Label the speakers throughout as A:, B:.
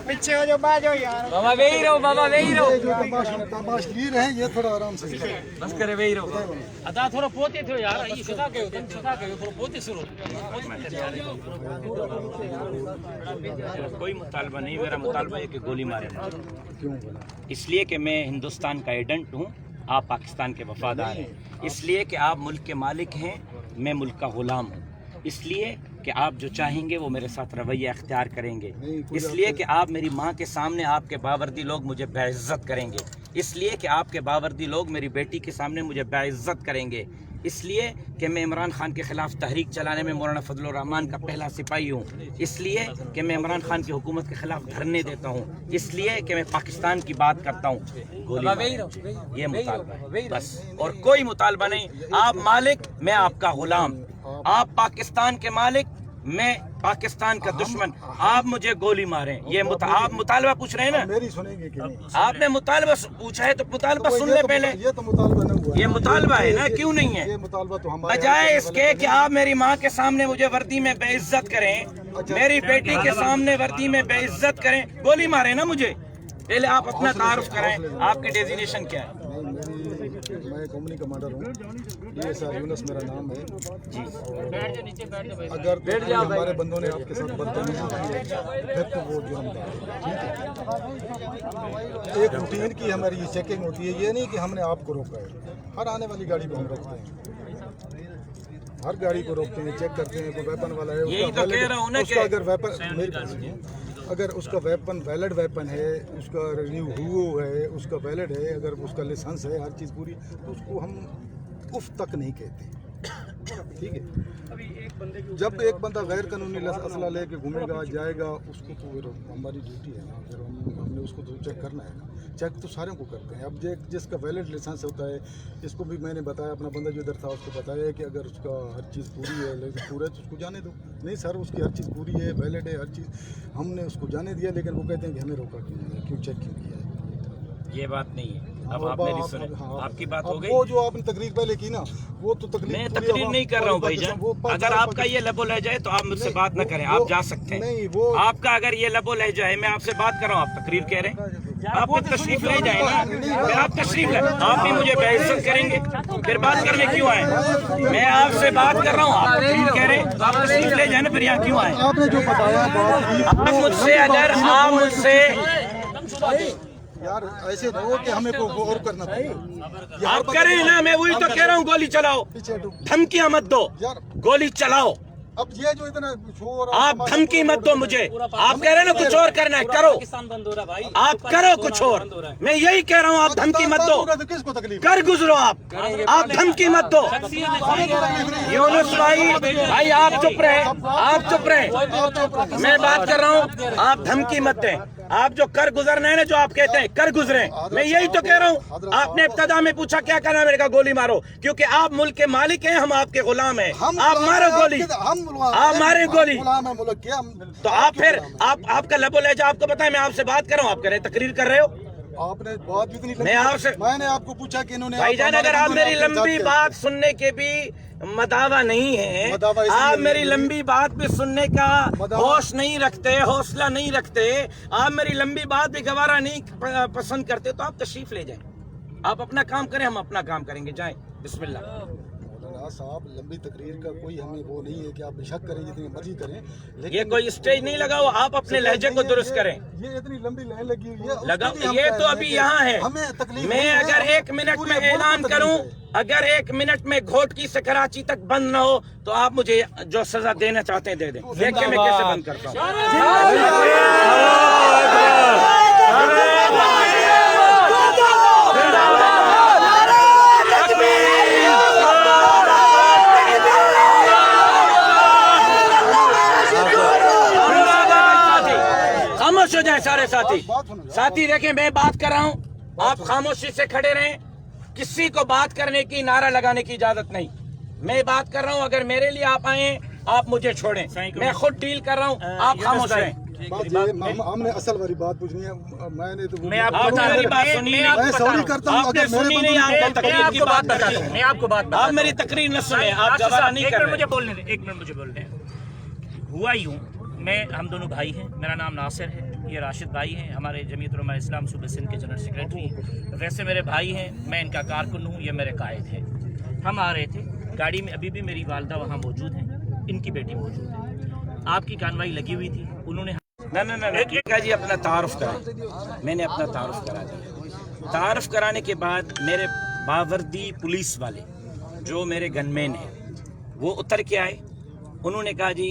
A: पीछे हो जो बाजो यार
B: बाबा वही रहो, बाबा वही रहो।
C: तमाशगीर हैं ये, थोड़ा आराम से
B: बस करे वही रहो। अदा थोड़ा पोते थे यार, ये सुधा के थोड़ा पोते शुरू।
D: कोई मुतालबा नहीं, मेरा मुतालबा है कि गोली मारे ना। क्यों? इसलिए कि मैं हिंदुस्तान का एजेंट हूँ, आप पाकिस्तान के वफादार हैं। इसलिए कि आप मुल्क के मालिक हैं, मैं मुल्क का गुलाम हूँ। इसलिए कि आप जो चाहेंगे वो मेरे साथ रवैया अख्तियार करेंगे। इसलिए कि आप मेरी माँ के सामने आपके बावर्दी लोग मुझे बेइज्जत करेंगे। इसलिए कि आपके बावर्दी लोग मेरी बेटी के सामने मुझे बेइज्जत करेंगे। इसलिए कि मैं इमरान खान के ख़िलाफ़ तहरीक चलाने में मौलाना फजलुर रहमान का पहला सिपाही हूँ। इसलिए कि मैं इमरान खान की हुकूमत के ख़िलाफ़ धरने देता हूँ। इसलिए कि मैं पाकिस्तान की बात करता हूँ। गोली ये मुतालबा है बस, और कोई मुतालबा नहीं। आप मालिक, मैं आपका गुलाम। आप पाकिस्तान के मालिक, मैं पाकिस्तान का दुश्मन। आप मुझे गोली मारें, ये आप मुतालबा पूछ रहे हैं ना?
C: मेरी सुनेंगे कि नहीं?
D: आपने मुतालबा पूछा है तो मुतालबा सुन ले पहले।
C: ये तो मुतालबा नहीं हुआ।
D: ये मुतालबा है ना, क्यों नहीं है?
C: ये मुतालबा तो हमारे
D: बजाय इसके कि आप मेरी माँ के सामने मुझे वर्दी में बेइज्जत करें, मेरी बेटी के सामने वर्दी में बेइज्जत करें, गोली मारे ना मुझे। पहले आप अपना तारुफ करें, आपके डेजिग्नेशन क्या है?
C: मैं कंपनी कमांडर हूँ, DSR यूनुस मेरा नाम है जी। अगर हमारे बंदों ने आपके साथ बदतमीजी की है फिर तो वो जुर्मदार है, ठीक है। एक रूटीन की हमारी ये चेकिंग होती है, ये नहीं कि हमने आपको रोका है। हर आने वाली गाड़ी को हम रोकते हैं, हर गाड़ी को रोकते हैं, चेक करते हैं कोई वेपन वाला है, उसका अगर वेपन मेरी अगर उसका वेपन वैलिड वेपन है, उसका रिन्यू हुआ है, उसका वैलिड है, अगर उसका लाइसेंस है, हर चीज़ पूरी, तो उसको हम उफ तक नहीं कहते, ठीक है। जब एक बंदा गैर कानूनी असला लेके घूमेगा जाएगा, उसको तो फिर हमारी ड्यूटी है ना, फिर हमने उसको तो चेक करना है ना। चेक तो सारे को करते हैं। अब जिसका वैलिड लाइसेंस होता है, इसको भी मैंने बताया, अपना बंदा जो इधर था उसको बताया कि अगर उसका हर चीज़ पूरी है, पूरा है तो उसको जाने दो। नहीं सर, उसकी हर चीज़ पूरी है, वैलिड है, हर चीज़ हमने उसको जाने दिया, लेकिन वो कहते हैं कि हमें रोका क्यों नहीं, क्यों चेक क्यों किया है?
D: ये बात नहीं है। अब आप मेरी सुने, आपकी बात हो गई।
C: वो जो आपने तकरीर पहले की ना, वो तो तकरीर
D: मैं तकरीर नहीं कर रहा हूँ भाईजान। अगर आपका ये लबो लहजा है तो आप मुझसे बात न करें, आप जा सकते हैं।
C: नहीं, वो
D: आपका अगर ये लबो लहजा है, मैं आपसे बात कर रहा हूँ, आप तकरीर कह रहे हैं, आप भी तशरीफ ले जाए ना, फिर आप तशरीफ ले, आप भी मुझे बेइज्जत करेंगे, फिर बात करने क्यों आए? मैं आपसे बात कर रहा हूँ, आप तकरीर कह रहे हैं, तो आप तशरीफ ले जाए ना, फिर यहाँ क्यों आए?
C: आपने जो बताया
D: आप मुझसे, अगर आप मुझसे
C: यार ऐसे रहो कि हमें को और करना पड़ेगा।
D: आप करें ना, मैं वही तो कह रहा हूँ, गोली चलाओ, धमकियां मत दो, गोली चलाओ।
C: अब ये जो इतना शोर,
D: आप धमकी मत दो मुझे। आप कह रहे हैं ना कुछ और करना है, करो, आप करो कुछ और। मैं यही कह रहा हूँ, आप धमकी मत दो,
C: किसको तकलीफ?
D: कर गुजरो आप धमकी मत दो। यूनुस भाई आप चुप रहे, आप चुप रहे, मैं बात कर रहा हूँ, आप धमकी मत दें। आप जो कर गुजरना है ना, जो आप कहते हैं कर गुजरे, मैं यही तो कह रहा हूँ। आपने इब्तदा में पूछा क्या करना है, मैंने कहा गोली मारो, क्योंकि आप मुल्क के मालिक हैं, हम आपके गुलाम हैं। आप मारो गोली, आप मारे गोली, तो आप फिर आपका लबो लहजा आपको पता है। मैं आपसे बात कर रहा हूँ, आप कह रहे तकरीर कर रहे हो।
C: आपने बात इतनी,
D: मैं आपसे, मैंने
C: आपको पूछा कि इन्होंने,
D: भाईजान अगर आप मेरी लंबी बात सुनने के भी मदावा नहीं है, आप मेरी लंबी बात भी सुनने का होश नहीं रखते, हौसला नहीं रखते, आप मेरी लंबी बात भी गवारा नहीं पसंद करते, तो आप तशरीफ ले जाएं, आप अपना काम करें, हम अपना काम करेंगे, जाएं, बिस्मिल्लाह।
C: साहब लंबी तकरीर का कोई हमें वो नहीं है कि आप बेशक करें, जितनी मर्जी करें, लेकिन
D: ये कोई स्टेज नहीं लगा हुआ, आप अपने लहजे को दुरुस्त करें।
C: ये इतनी लंबी लाइन लगी हुई है,
D: लगा, ये तो अभी यहाँ है। मैं अगर 1 मिनट में ऐलान करूं, अगर 1 मिनट में घोटकी से कराची तक बंद न हो, तो आप मुझे जो सजा देना चाहते हैं दे दें। देखिए मैं कैसे बंद करता हूँ। खामोश हो जाए सारे साथी देखें, मैं बात कर रहा हूँ, आप खामोशी से खड़े रहें। किसी को बात करने की, नारा लगाने की इजाजत नहीं। मैं बात कर रहा हूँ, अगर मेरे लिए आप आए, आप मुझे छोड़ें, मैं खुद डील कर रहा हूँ, आप खामोश रहें।
C: बात ये हमने असल वाली बात पूछनी है। मैंने तो
B: मैं आपको
D: आपने मेरी बात सुनी नहीं।
C: मैं सॉरी करता हूँ
D: आपने
C: अगर मेरे
D: सुनी नहीं, आपको तकलीफ की बात
B: बताता हूँ, मैं आपको बात बताता
D: आप
B: हूँ।
D: मेरी तकरीर न सुने, आप गवारा नहीं कर रहे।
B: मुझे बोलने दें, 1 मिनट मुझे बोलने दें। हुआ यूँ, हम दोनों भाई हैं, मेरा नाम नासिर है, ये राशिद भाई हैं, हमारे जमीयत उलमा इस्लाम सूबे सिंध के जनरल सेक्रेटरी हैं। वैसे मेरे भाई हैं, मैं इनका कारकुन हूँ, ये मेरे कायद हैं। हम आ रहे थे गाड़ी में, अभी भी मेरी वालदा वहाँ मौजूद हैं, इनकी बेटी मौजूद है। आपकी कार्रवाई लगी हुई थी, उन्होंने
D: ना एक जी अपना तारुफ करा। मैंने अपना तारुफ करा दिया। तारुफ कराने के बाद मेरे बावर्दी पुलिस वाले जो मेरे गनमैन हैं वो उतर के आए। उन्होंने कहा जी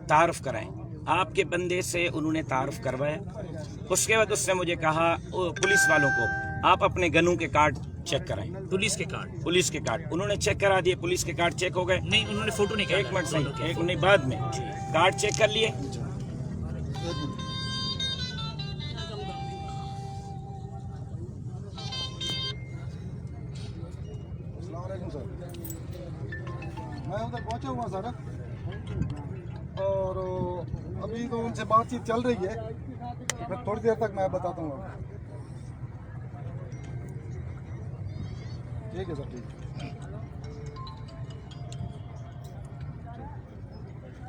D: तारुफ कराएं। आपके बंदे से उन्होंने तारुफ करवाया। उसके बाद उसने मुझे कहा पुलिस वालों को, आप अपने गनों के कार्ड चेक कराएं।
B: पुलिस के कार्ड
D: उन्होंने चेक करा दिए, पुलिस के कार्ड चेक हो गए।
B: नहीं, उन्होंने फोटो नहीं किया।
D: एक मिनट सही, एक नहीं, बाद में कार्ड चेक कर लिए।
C: मैं उधर पहुंचा हुआ सर, और अभी तो उनसे बातचीत चल रही है, फिर थोड़ी देर तक मैं बताता हूँ आपको। ठीक है सर, ठीक है।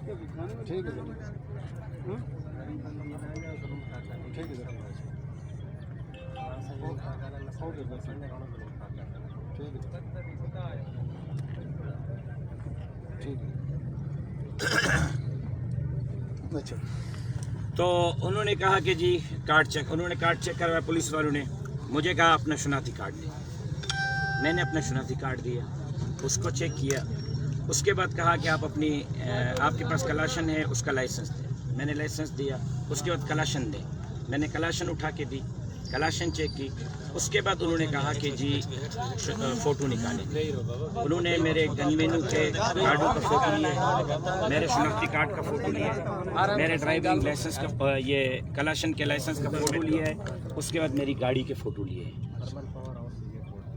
C: ठीक है सर, ठीक है सर, ओके सर, ठीक है। अच्छा,
D: तो उन्होंने कहा कि जी कार्ड चेक, उन्होंने कार्ड चेक करवाया पुलिस वालों ने। मुझे कहा अपना शनाख्ती कार्ड दे। मैंने अपना शनाख्ती कार्ड दिया, उसको चेक किया। उसके बाद कहा कि आप अपनी आपके पास कलाशन है, उसका लाइसेंस दें। मैंने लाइसेंस दिया। उसके बाद कलाशन दें। मैंने कलाशन उठा के दी, कलाशन चेक की। उसके बाद उन्होंने कहा कि जी फ़ोटो निकालें। उन्होंने मेरे गनमैनों के कार्डों का फ़ोटो लिया, मेरे शनाख्ती कार्ड का फ़ोटो लिया, मेरे ड्राइविंग लाइसेंस का, ये कलाशन के लाइसेंस का फ़ोटो लिया है। उसके बाद मेरी गाड़ी के फ़ोटो लिए हैं।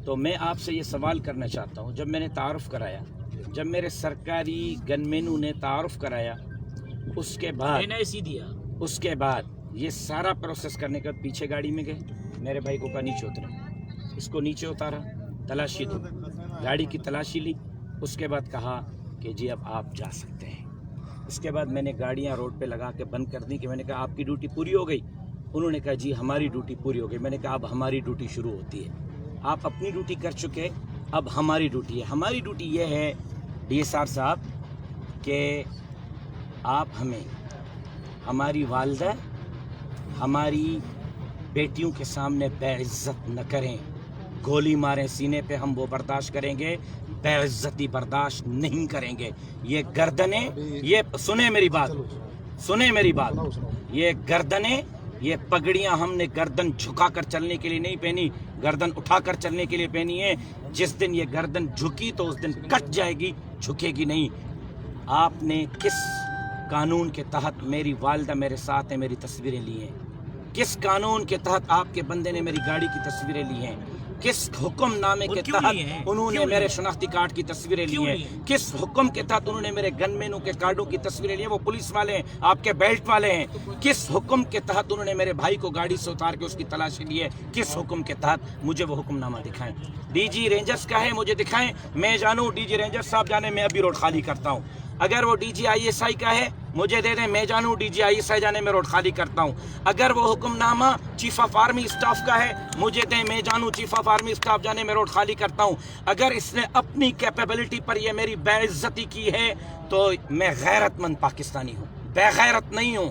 D: तो मैं आपसे ये सवाल करना चाहता हूँ, जब मैंने तारुफ कराया, जब मेरे सरकारी गनमैनों ने तारुफ कराया, उसके बाद ये सारा प्रोसेस करने के बाद पीछे गाड़ी में गए, मेरे भाई को कहा नीचे उतरे, इसको नीचे उतारा, तलाशी दो, गाड़ी की तलाशी ली। उसके बाद कहा कि जी अब आप जा सकते हैं। इसके बाद मैंने गाड़ियां रोड पे लगा के बंद कर दी कि मैंने कहा आपकी ड्यूटी पूरी हो गई। उन्होंने कहा जी हमारी ड्यूटी पूरी हो गई। मैंने कहा अब हमारी ड्यूटी शुरू होती है। आप अपनी ड्यूटी कर चुके, अब हमारी ड्यूटी है। हमारी ड्यूटी ये है DSR साहब कि आप हमें, हमारी वालदा, हमारी बेटियों के सामने बेइज्जत न करें। गोली मारें सीने पे, हम वो बर्दाश्त करेंगे, बेइज्जती बर्दाश्त नहीं करेंगे। ये गर्दनें, ये सुने मेरी बात, सुने मेरी बात, ये गर्दनें, ये पगड़ियां हमने गर्दन झुकाकर चलने के लिए नहीं पहनी, गर्दन उठाकर चलने के लिए पहनी है। जिस दिन ये गर्दन झुकी तो उस दिन कट जाएगी, झुकेगी नहीं। आपने किस कानून के तहत, मेरी वालिदा मेरे साथ है, मेरी तस्वीरें ली हैं? किस कानून के तहत आपके बंदे ने मेरी गाड़ी की तस्वीरें ली हैं? किस हुक्मनामे के तहत उन्होंने मेरे शनाख्ती कार्ड की तस्वीरें ली हैं? किस हुक्म के तहत उन्होंने मेरे गनमैनों के कार्डों की तस्वीरें ली हैं? वो पुलिस वाले हैं, आपके बेल्ट वाले हैं। किस हुक्म के तहत उन्होंने मेरे भाई को गाड़ी से उतार के उसकी तलाशी ली है? किस हुक्म के तहत? मुझे वो हुक्मनामा दिखाएं। DG रेंजर्स का है, मुझे दिखाएं, मैं जानूं। DG रेंजर्स साहब जाने मैं अभी रोड खाली करता हूँ। अगर वो DG ISI का है, मुझे दे दें, मैं जानूं। DG ISI जाने में रोड खाली करता हूं। अगर वो hukamnama chief of army staff का है, मुझे दें, मैं जानूं। चीफ ऑफ आर्मी स्टाफ जाने में रोड खाली करता हूं। अगर इसने अपनी कैपेबिलिटी पर ये मेरी बेइज्जती की है तो मैं गैरतमंद पाकिस्तानी हूं, बेगैरत नहीं हूं।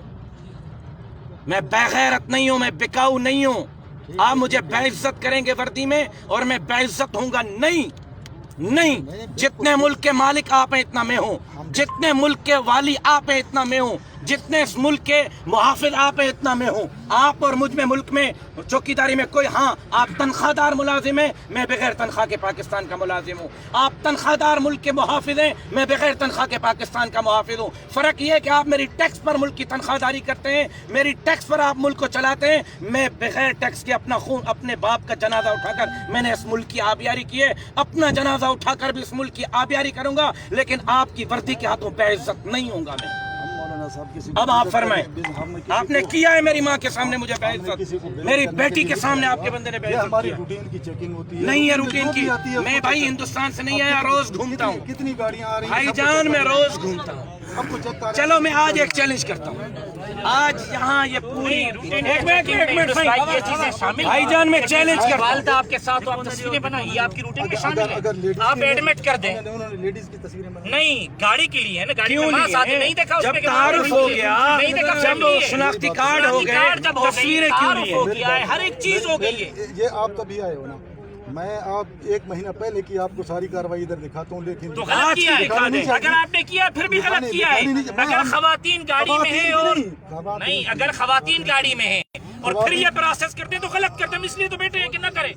D: मैं बेगैरत नहीं हूं, मैं बिकाऊ नहीं हूं। आप मुझे बेइज्जत करेंगे वर्दी में और मैं बेइज्जत होऊंगा नहीं। जितने मुल्क के मालिक आप हैं इतना मैं हूँ, जितने मुल्क के वाली आप हैं इतना मैं हूँ, जितने इस मुल्क के मुहाफिज आप हैं इतना मैं हूँ। आप और मुझ में मुल्क में चौकीदारी में कोई, हाँ आप तनख्वाहदार मुलाजिम हैं, मैं बगैर तनख्वाह के पाकिस्तान का मुलाजिम हूँ। आप तनख्वाहदार मुल्क के मुहाफिज हैं, मैं बगैर तनख्वाह के पाकिस्तान का मुहाफिज हूँ। फ़र्क ये है कि आप मेरी टैक्स पर मुल्क की तनख्वाहदारी करते हैं, मेरी टैक्स पर आप मुल्क को चलाते हैं। मैं बगैर टैक्स के अपना खून, अपने बाप का जनाजा उठाकर मैंने इस मुल्क की आबियारी की है, अपना जनाजा उठाकर भी इस मुल्क की आबियारी करूंगा, लेकिन आपकी वर्दी के हाथों बेइज्जत नहीं होऊंगा मैं।
C: साहब किसी
D: अब आप फरमाएं, आपने किया है मेरी माँ के सामने मुझे बेइज्जत, मेरी बेटी के सामने आपके बंदे ने बेइज्जत
C: हमारी
D: किया।
C: रूटीन की चेकिंग होती है।
D: नहीं है रूटीन की, मैं भाई हिंदुस्तान से नहीं आया, रोज घूमता हूँ
C: कितनी गाड़ियाँ आ रही हैं,
D: भाईजान, मैं रोज घूमता हूँ।
C: सबको चेक कर।
D: चलो मैं आज एक चैलेंज करता हूँ, आज यहाँ ये पूरी एक मिनट भाईजान, मैं चैलेंज करता हूँ।
B: वालदा आपके साथ तो आप तस्वीरें बनाइए, ये आपकी रूटीन में शामिल है, आप एडमिट कर दें।
C: उन्होंने लेडीज की तस्वीरें बनाई।
B: नहीं, गाड़ी के लिए है ना, गाड़ी
D: क्यों
B: में मां साथ
D: लिए?
B: नहीं देखा,
D: जब
B: उसमें
D: तारुफ हो गया,
B: नहीं देखा,
D: जब
B: फैमिली है।
D: शनाख्ती कार्ड हो गए,
B: कार्ड जब हो गई,
D: तस्वीरें क्यों
B: तारुफ
D: लिए?
B: हो गया है, हर एक चीज हो गई है।
C: ये आप तभी आए हो ना, मैं आप 1 महीना पहले की आपको सारी कार्रवाई इधर दिखाता हूँ, लेकिन
B: तो गलत किया है,
D: दिखा दें।
B: अगर आपने किया फिर भी गलत किया है। अगर खवातीन गाड़ी में है और नहीं, अगर खवातीन गाड़ी में है और फिर ये प्रोसेस करते हैं तो गलत करते हैं, इसलिए तो बैठे हैं कि न करें।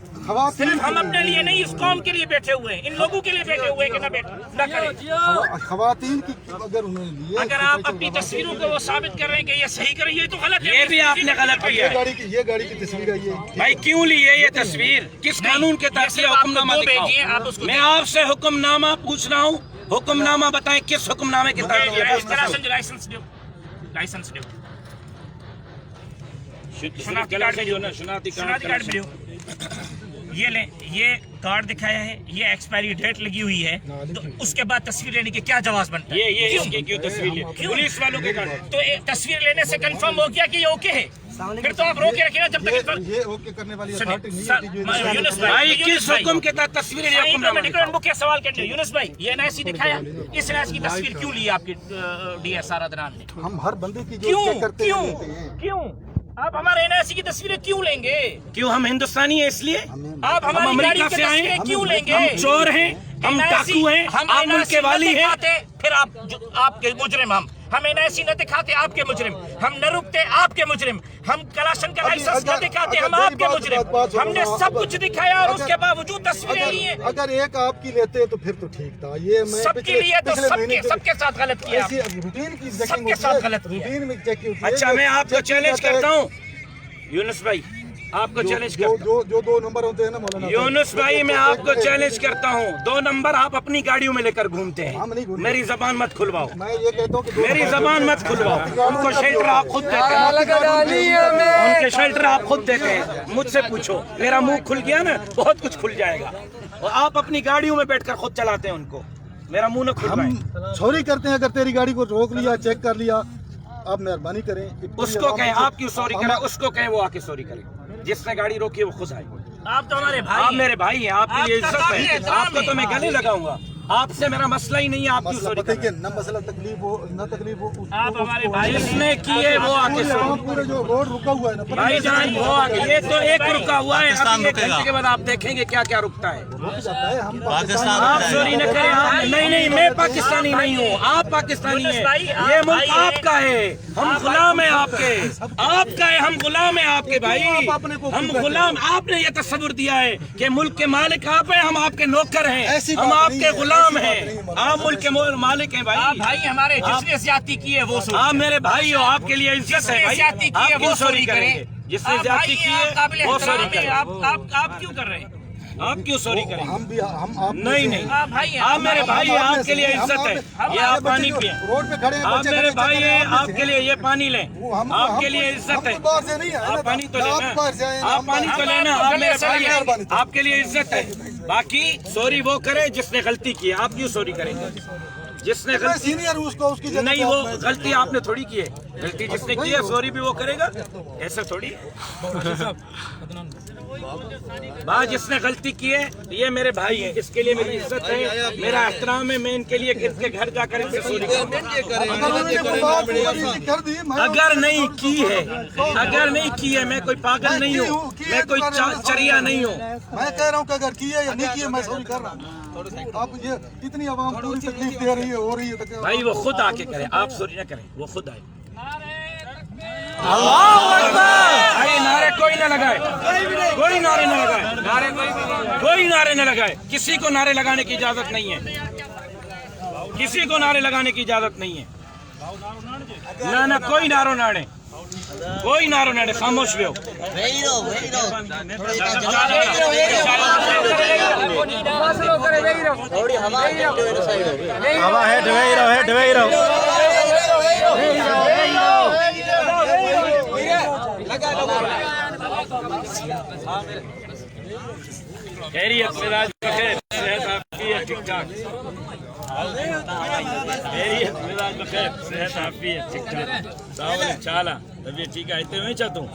B: सिर्फ हम अपने लिए नहीं, इस कौम के लिए बैठे हुए हैं, इन लोगों के लिए बैठे हुए हैं कि न करें।
C: खवातीन की अगर उन्होंने लिए,
B: अगर आप अपनी तस्वीरों को वो साबित कर रहे हैं कि ये सही कर रही है तो गलत है।
D: ये भी आपने गलत किया है
C: ये गाड़ी की तस्वीर है ये।
D: भाई, क्यों ली है ये तस्वीर? किस कानून के तहत ये हुक्मनामा
B: भेजिए, आप
D: दिखाओ?
B: उसको
D: मैं आपसे हुक्मनामा पूछ रहा हूँ, हुक्मनामा बताएं, किस हुक्मनामे के तहत?
B: लाइसेंस दो, लाइसेंस दो,
D: शनाख्ती कार्ड
B: भी दो। ये लें, ये कार्ड दिखाया है, ये एक्सपायरी डेट लगी हुई है, तो उसके बाद तस्वीर लेने की क्या जवाब बनता है?
D: ये इसकी क्यों तस्वीर है? पुलिस वालों के कार्ड।
B: तो तस्वीर लेने से कंफर्म हो गया कि ये ओके है, फिर तो आप रोके रखिए ना जब तक।
C: ये ओके करने वाली अथॉरिटी नहीं होती
B: यूनुस
D: भाई, किस हुक्म के तहत तस्वीरें लिए? हुक्मनामा दिखाओ।
B: बुक के सवाल कर यूनुस भाई, ये एनआईसी दिखाया, इस एनआईसी की तस्वीर क्यों ली आपकी डीएसआर अदनान ने?
C: हम हर बंदे की जो
B: क्यों
C: चेक करते
B: क्यों
C: हैं।
B: क्यों आप हमारे एनआईसी की तस्वीरें क्यों लेंगे?
D: क्यों हम हिंदुस्तानी है इसलिए?
B: आप हमारी गाड़ी
D: अमेरिका
B: की
D: से आए,
B: तस्वीरें क्यों लेंगे?
D: हम चोर हैं, हम डाकू हैं, आप मुल्क के वाली हैं।
B: फिर आपके मुजरिम, हम एनआईसी न दिखाते आपके मुजरिम, हम न रुकते आपके मुजरिम, हम कलाशन का लाइसेंस न दिखाते हम आपके मुजरिम, हमने सब कुछ दिखाया और उसके बावजूद तस्वीरें ली हैं।
C: अगर एक आपकी लेते तो फिर तो ठीक था। ये मैं
B: सबके लिए तो सबके साथ गलत किया,
C: रूटीन की
B: सबके साथ गलत किया।
C: रूटीन में चेक होती है।
D: अच्छा, मैं आपको चैलेंज करता हूँ यूनुस भाई, आपको चैलेंज करता हूँ।
C: जो 2 नंबर होते हैं ना मौलाना,
D: यूनुस भाई, मैं आपको चैलेंज करता हूँ, 2 नंबर आप अपनी गाड़ियों में लेकर घूमते
C: हम नहीं
D: हैं,
C: घूमते।
D: मेरी जबान मत खुलवाओ,
C: मैं ये कहता हूँ कि
D: मेरी जबान मत खुलवाओ। उनको शेल्टर आप खुद देते हैं, उनके शेल्टर आप खुद देते हैं। मुझसे पूछो, मेरा मुंह खुल गया ना, बहुत कुछ खुल जाएगा। और आप अपनी गाड़ियों में बैठकर खुद चलाते हैं उनको, मेरा मुंह न खुलवाएं।
C: हम चोरी करते हैं। अगर तेरी गाड़ी को रोक लिया, चेक कर लिया, आप मेहरबानी करें।
D: उसको कहें आप क्यों सॉरी करें, उसको कहें वो आके सॉरी करे। जिसने गाड़ी रोकी है वो खुद आए।
B: आप तो हमारे भाई,
D: आप मेरे भाई हैं, आपके लिए इज्जत
B: काबिल
D: है।
B: एहतराम
D: आपको तो मैं गले लगाऊंगा, आपसे मेरा मसला ही नहीं है, आप क्यों
C: मसला
D: सॉरी
C: पता है
D: करें?
C: कि न मसला तकलीफ हो न तकलीफ हो,
B: आप हमारे भाई,
D: जिसने किए वो आके सॉरी।
C: पूरे जो रोड रुका हुआ है ना,
D: भाई जान वो आगे, ये तो एक रुका हुआ है, अभी 1 घंटे के बाद आप देखेंगे क्या क्या रुकता है।
C: रुक जाता है। हम
D: आप सॉरी न करें। आप नहीं, मैं पाकिस्तानी नहीं हूँ, आप पाकिस्तानी हैं। ये मुल्क आपका है, हम गुलाम हैं आपके, आपका है, हम गुलाम हैं आपके भाई, हम गुलाम। आपने ये तस्वीर दिया है कि मुल्क के मालिक आप हैं, हम आपके नौकर हैं, हम आपके गुलाम हैं, आप मुल्क के मालिक हैं
B: आप
D: भाई।
B: भाई हमारे जिसने ज्यादती की है वो
D: आप मेरे भाई हो, आपके लिए इज्जत है भाई, आप क्यों सॉरी करेंगे? जिसने ज्यादती की है वो सॉरी करें।
B: आप क्यों कर रहे हैं?
D: आप क्यों सॉरी करेंगे?
C: हम भी हम आप
D: नहीं,
B: आप भाई हैं,
D: आप मेरे भाई हैं, आपके लिए इज्जत है। ये आप पानी पिए,
C: रोड पे खड़े हैं,
D: आप
C: बच्चे
D: मेरे
C: खड़े
D: भाई हैं,
C: हैं,
D: आपके लिए ये पानी लें, आपके लिए इज्जत है।
C: बाहर से नहीं है,
D: आप पानी तो
C: आप
D: लेना,
C: बाहर से आए हैं,
D: आप
C: हम
D: पानी तो
C: बाहर-
D: लेना, आप मेरे भाई हैं,
C: मेहरबानी।
D: आपके लिए इज्जत है। बाकी सॉरी वो करे जिसने गलती की है, आप क्यों सॉरी करेंगे? जिसने
C: मैं
D: गलती
C: सीनियर हूँ, उसको उसकी जगह
D: नहीं,
C: पे
D: वो
C: आप-
D: गलती आपने थोड़ी की है, गलती जिसने की है सॉरी भी वो करेगा, ऐसा थोड़ी। बात जिसने गलती की है ये मेरे भाई हैं, इसके लिए मेरी इज्जत है, मेरा एहतराम है, मैं इनके लिए इनके घर जाकर इनसे सॉरी करूंगा।
C: कर दी मैं-
D: अगर नहीं की है, अगर नहीं की है, मैं कोई पागल नहीं हूँ, मैं कोई चरिया नहीं हूँ।
C: मैं कह रहा हूँ कि अगर की है या नहीं की है, मैं सॉरी कर रहा हूँ। आप ये इतनी आवाम पूरी तकलीफ दे रही है, हो रही है तो
D: भाई वो खुद आके करे, आप सॉरी ना करें, वो खुद आए। भाई नारे कोई ना लगाए, कोई नारे ना लगाए, कोई नारे ना लगाए, किसी को नारे लगाने की इजाजत नहीं है, किसी को नारे लगाने की इजाजत नहीं है। ना ना कोई नारो नाड़े, कोई नारो नाड़े, खामोश भी हो।
A: हवा है, ढवेई रहो।
D: खैरियत मिजाज बखैर सेहत आपकी है ठीक ठाक खैरियत मिजाज बखैर सेहत आपकी है ठीक ठाक सावल चाला तबीयत ठीक है हिते वही चाहतूं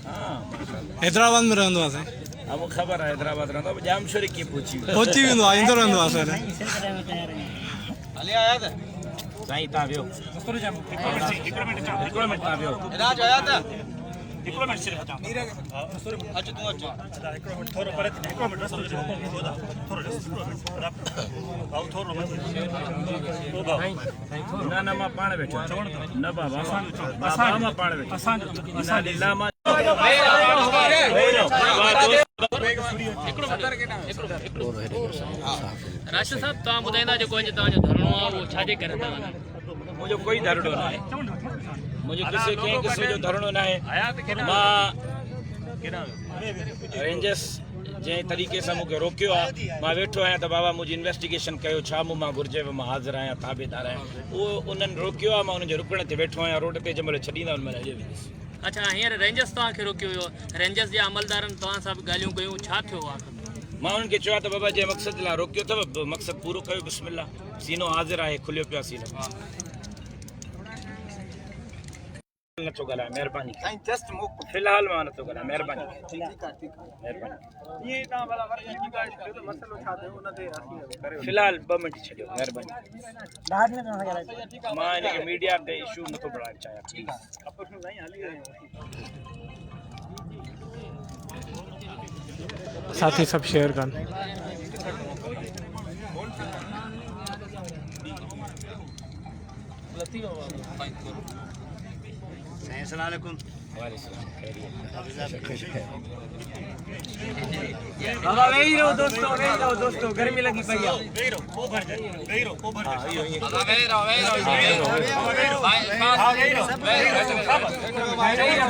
D: हां
E: हैदराबाद में रहंदो आहे
D: हमको खबर है हैदराबाद रहंदो जामशोरी की पूछी
E: पहुंची वेंदो आहे ईंदो रहंदो आहे
D: हले आया था साईं ता वियो हिकिड़ो मिंट ता वियो
A: इलाज आया था
B: हिकिड़ो मिंट सिर्फ़ु
A: अच तू अच
B: हिकिड़ो मिंट थोरो परे हिकिड़ो मिंट रस्तो थोरो
D: ना ना मां पाण वेठो न बाबा मां पाण वेठो असां लीला मां
F: राशिद साहब तव्हां ॿुधाईंदा जेको अॼु तव्हांजो धरणो आहे उहो छाजे करे तव्हां
D: मुझे कोई धरणो ना है मुझे किसी जो धरणो ना है मां रेंजर्स जे तरीक़े सां मूंखे रोकियो आहे मां वेठो आहियां त बाबा मुंहिंजी इन्वेस्टिगेशन कयो छा मूं मां घुरिजे मां हाज़िर आहियां ताबेदार आहियां उहो उन्हनि रोकियो आहे मां उनजे रुकण ते वेठो आहियां रोड ते जंहिंमहिल छॾींदा उन महिल हली वेंदुसि
F: अच्छा हींअर रेंजर्स तव्हांखे रोकियो हुयो रेंजर्स जे अमलदारनि तव्हां सां बि ॻाल्हियूं कयूं छा थियो आहे
D: मां उन्हनि खे चयो त बाबा जे मक़सद लाइ रोकियो अथव मक़सदु पूरो कयो बिस्मिल्ला सीनो हाज़िर आहे खुलियो पियो आहे सीनो नथो ॻाल्हायां महिरबानी
A: साईं जस्ट मुक
D: फ़िलहाल मां नथो ॻाल्हायां महिरबानी
A: ठीक आहे
D: महिरबानी
A: ये तव्हां भला वरी अची ॻाल्हि करियो त मसइलो छा थियो उन ते असीं करे
D: फ़िलहाल 2 मिंट छॾियो महिरबानी
A: बाद में तव्हां ॻाल्हायो
D: मां हिनखे मीडिया ते इशू नथो बढ़ाइणु चाहियां प्लीज़
A: अपो साईं हली रहियो
E: साथी सब शेयर कन
A: अस्सलाम वालेकुम बाबा वेही रहो दोस्तों गर्मी लगी पई है वेही रहो वेही रहो